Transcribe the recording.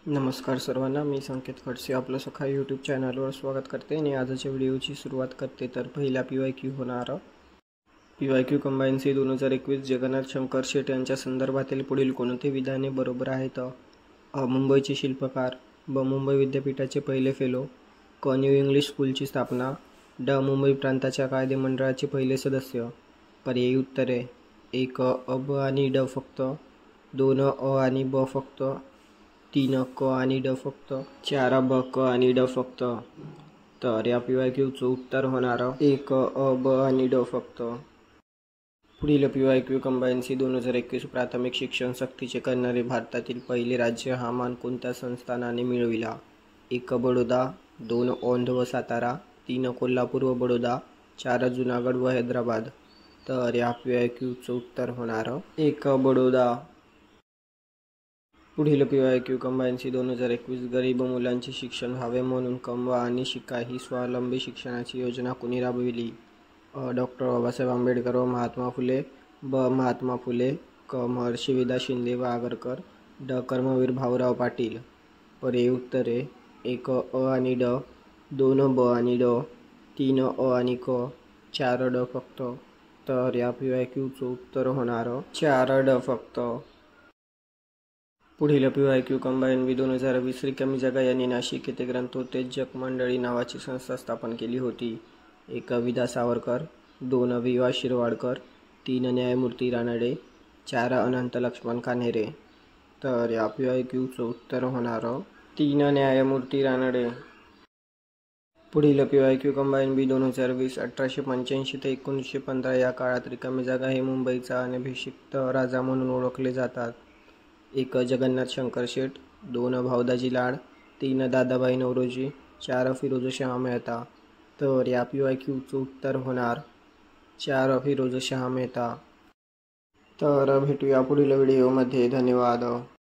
नमस्कार सर्वांना, मी संकेत खडसे आपलं सखा यूट्यूब चॅनलवर स्वागत करते आणि आजच्या व्हिडिओची सुरुवात करते. तर पहिला PYQ होणार PYQ combine C 2021 Jagannath Shankar Shet यांच्या संदर्भातील पुढील कोणते विधाने बरोबर आहेत? मुंबईचे शिल्पकार, मुंबई विद्यापीठाचे पहिले फेलो, न्यू इंग्लिश स्कूलची स्थापना, मुंबई प्रांताच्या कायदेमंडळाचे पहिले सदस्य. पर्यायी उत्तरे: 1 ब आणि ड फक्त, 2 आणि ब फक्त, 3 क आणि ड फक्त, 4 ब क आणि ड फक्त. तर या PYQचं उत्तर होणार 1 ब आणि ड फक्त. पुढील PYQ कंबाईन सी 2021 प्राथमिक शिक्षण सक्तीचे करणारे भारतातील पहिले राज्य हा मान कोणत्या संस्थानाने मिळविला? 1 बडोदा, 2 औंध व सातारा, 3 कोल्हापूर व बडोदा, 4 जुनागड व हैदराबाद. तर या PYQचं उत्तर होणार 1 बडोदा. पुढील PYQ कंबाईन सी 2021 गरीब मुलांचे शिक्षण व्हावे म्हणून कमवा आणि शिका ही स्वावलंबी शिक्षणाची योजना कुणी राबविली? डॉक्टर बाबासाहेब आंबेडकर व महात्मा फुले, महात्मा फुले, महर्षी विदा शिंदे व आगरकर, कर्मवीर भाऊराव पाटील. पर्यायी उत्तरे: 1 आणि ड, 2 ब आणि ड, 3 आणि क, 4 ड फक्त. तर या PYQचं उत्तर होणार 4 ड फक्त. पुढील PYQ कंबाईन बी 2020 रिकामी जागा यांनी नाशिक येथे ग्रंथोत्तेजक मंडळी नावाची संस्था स्थापन केली होती. 1 विदा सावरकर, 2 विवा शिरवाडकर, 3 न्यायमूर्ती रानडे, 4 अनंत लक्ष्मण कान्हेरे. तर या PYQचं उत्तर होणार 3 न्यायमूर्ती रानडे. पुढील PYQ कंबाईन बी 2020 1885 ते 1915 या काळात रिकामी जागा हे मुंबईचा अनभिषिक्त राजा म्हणून ओळखले जातात. 1 जगन्नाथ शंकर शेट, 2 भाऊदाजी लाड, 3 दादाभाई नौरोजी, 4 फिरोजशाह मेहता. तर या PYQचं उत्तर होणार 4 फिरोजशाह मेहता. तर भेटूया पुढील व्हिडिओमध्ये. धन्यवाद.